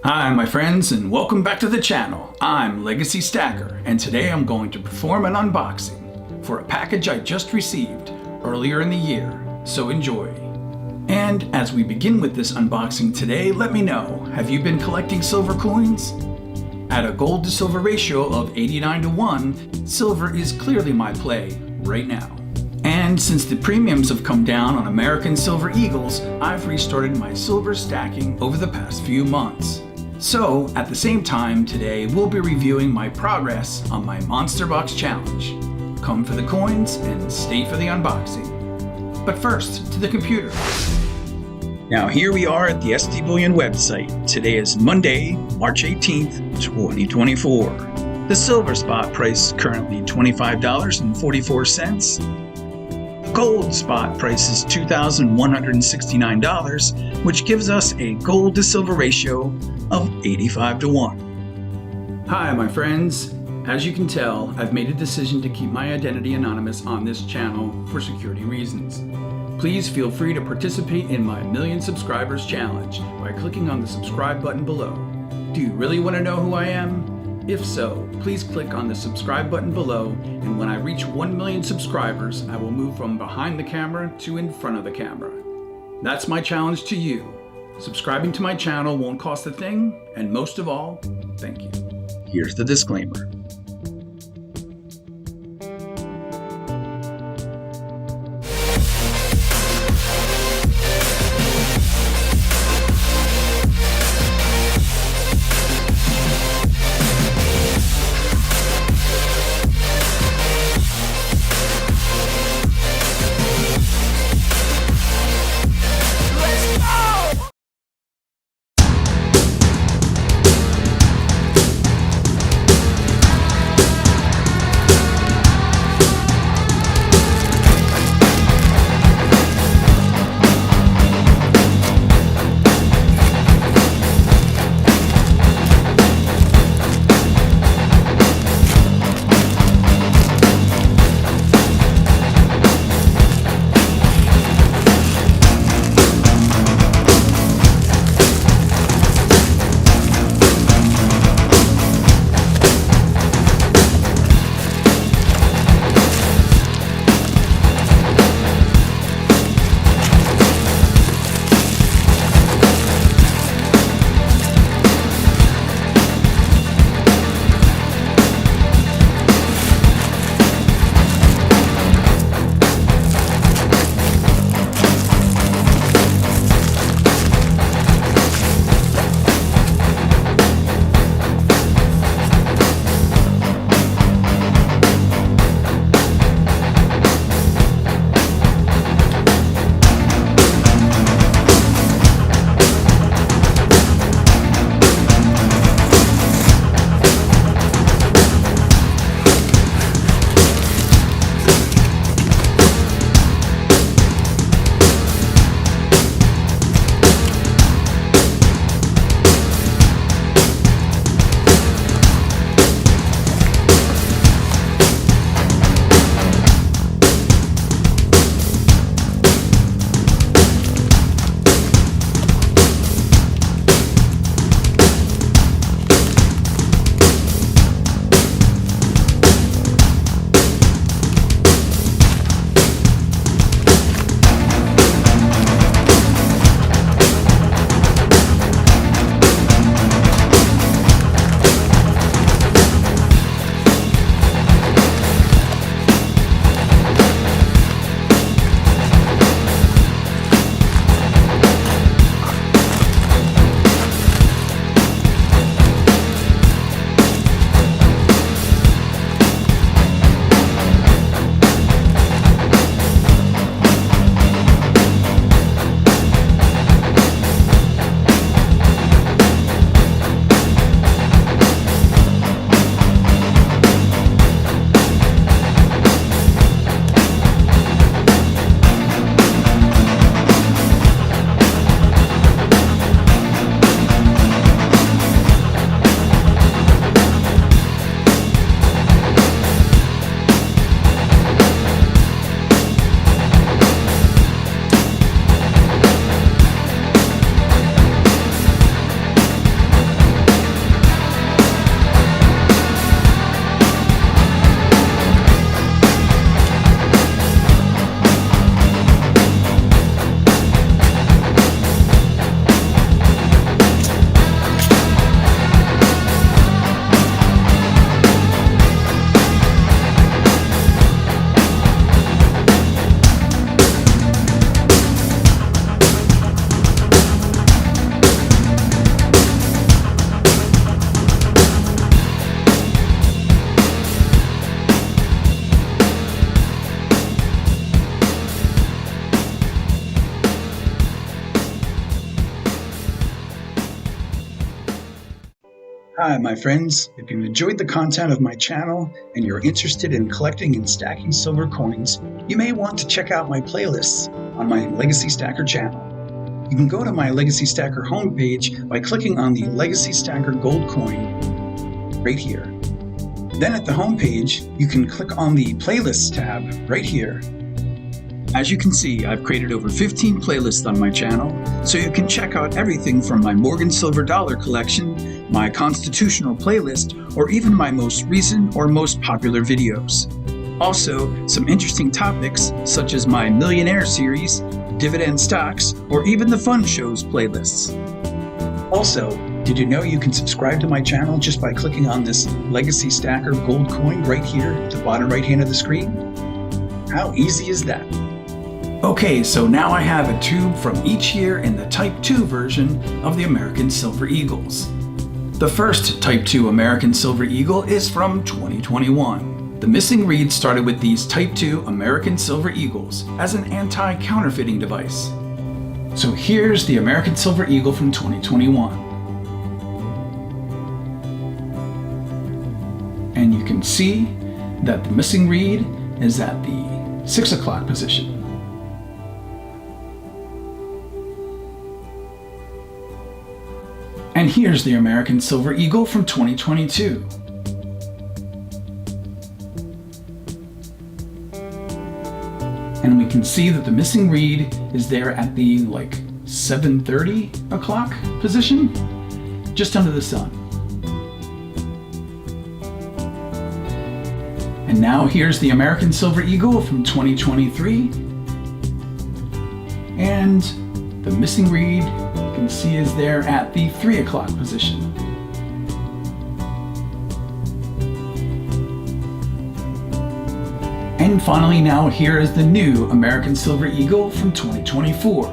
Hi my friends, and welcome back to the channel. I'm Legacy Stacker, and today I'm going to perform an unboxing for a package I just received earlier in the year, so enjoy. And as we begin with this unboxing today, let me know, have you been collecting silver coins? At a gold to silver ratio of 89:1, silver is clearly my play right now. And since the premiums have come down on American Silver Eagles, I've restarted my silver stacking over the past few months. So, at the same time, today we'll be reviewing my progress on my Monster Box Challenge. Come for the coins and stay for the unboxing. But first, to the computer. Now here we are at the SD Bullion website. Today is Monday, March 18th, 2024. The silver spot price is currently $25.44. Gold spot price is $2,169, which gives us a gold to silver ratio of 85:1. Hi my friends. As you can tell, I've made a decision to keep my identity anonymous on this channel for security reasons. Please feel free to participate in my Million Subscribers Challenge by clicking on the subscribe button below. Do you really want to know who I am? If so, please click on the subscribe button below, and when I reach 1 million subscribers, I will move from behind the camera to in front of the camera. That's my challenge to you. Subscribing to my channel won't cost a thing, and most of all, thank you. Here's the disclaimer. Hi, my friends. If you've enjoyed the content of my channel and you're interested in collecting and stacking silver coins, you may want to check out my playlists on my Legacy Stacker channel. You can go to my Legacy Stacker homepage by clicking on the Legacy Stacker gold coin right here. Then at the homepage, you can click on the Playlists tab right here. As you can see, I've created over 15 playlists on my channel, so you can check out everything from my Morgan Silver Dollar collection, my Constitutional playlist, or even my most recent or most popular videos. Also, some interesting topics such as my Millionaire series, dividend stocks, or even the Fun Shows playlists. Also, did you know you can subscribe to my channel just by clicking on this Legacy Stacker gold coin right here at the bottom right hand of the screen? How easy is that? Okay, so now I have a tube from each year in the Type 2 version of the American Silver Eagles. The first Type 2 American Silver Eagle is from 2021. The missing reed started with these Type 2 American Silver Eagles as an anti-counterfeiting device. So here's the American Silver Eagle from 2021. And you can see that the missing reed is at the 6 o'clock position. And here's the American Silver Eagle from 2022. And we can see that the missing reed is there at the 7:30 o'clock position, just under the sun. And now here's the American Silver Eagle from 2023. And the missing reed you can see is there at the 3 o'clock position. And finally, now here is the new American Silver Eagle from 2024.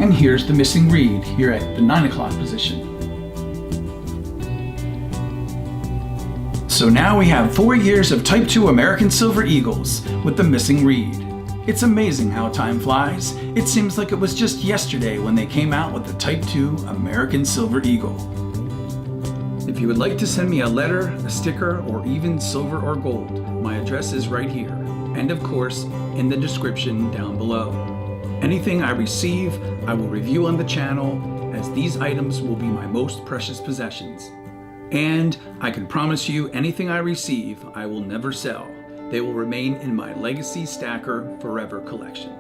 And here's the missing reed here at the 9 o'clock position. So now we have 4 years of Type 2 American Silver Eagles with the missing reed. It's amazing how time flies. It seems like it was just yesterday when they came out with the Type 2 American Silver Eagle. If you would like to send me a letter, a sticker, or even silver or gold, my address is right here, and of course, in the description down below. Anything I receive, I will review on the channel, as these items will be my most precious possessions. And I can promise you, anything I receive, I will never sell. They will remain in my Legacy Stacker Forever collection.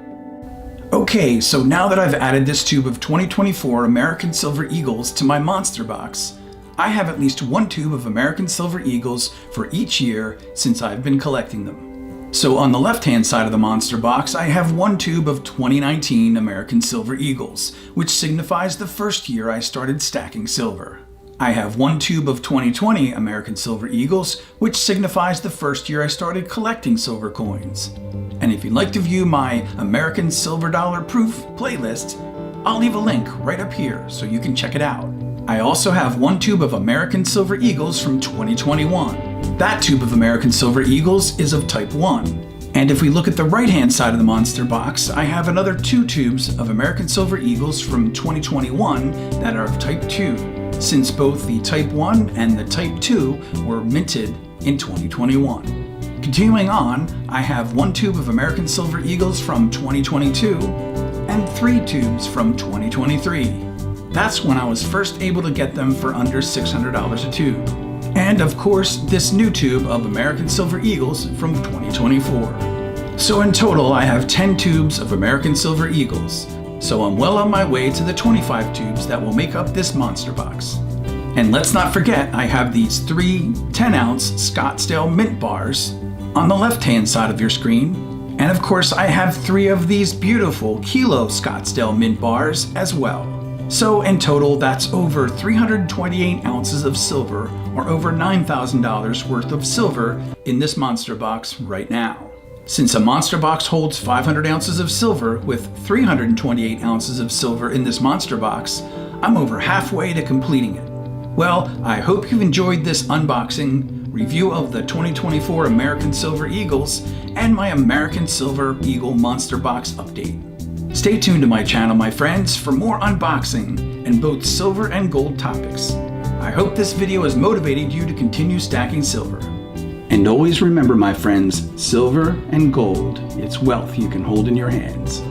Okay, so now that I've added this tube of 2024 American Silver Eagles to my monster box, I have at least one tube of American Silver Eagles for each year since I've been collecting them. So on the left-hand side of the monster box, I have one tube of 2019 American Silver Eagles, which signifies the first year I started stacking silver. I have one tube of 2020 American Silver Eagles, which signifies the first year I started collecting silver coins. And if you'd like to view my American Silver Dollar Proof playlist, I'll leave a link right up here so you can check it out. I also have one tube of American Silver Eagles from 2021. That tube of American Silver Eagles is of Type 1. And if we look at the right-hand side of the monster box, I have another 2 tubes of American Silver Eagles from 2021 that are of Type 2. Since both the Type 1 and the Type 2 were minted in 2021. Continuing on, I have one tube of American Silver Eagles from 2022 and 3 tubes from 2023. That's when I was first able to get them for under $600 a tube. And of course, this new tube of American Silver Eagles from 2024. So in total, I have 10 tubes of American Silver Eagles. So I'm well on my way to the 25 tubes that will make up this monster box. And let's not forget, I have these 3 10-ounce Scottsdale mint bars on the left-hand side of your screen. And of course, I have 3 of these beautiful kilo Scottsdale mint bars as well. So in total, that's over 328 ounces of silver, or over $9,000 worth of silver in this monster box right now. Since a monster box holds 500 ounces of silver with 328 ounces of silver in this monster box, I'm over halfway to completing it. Well, I hope you've enjoyed this unboxing review of the 2024 American Silver Eagles, and my American Silver Eagle Monster Box update. Stay tuned to my channel, my friends, for more unboxing and both silver and gold topics. I hope this video has motivated you to continue stacking silver. And always remember, my friends, silver and gold, it's wealth you can hold in your hands.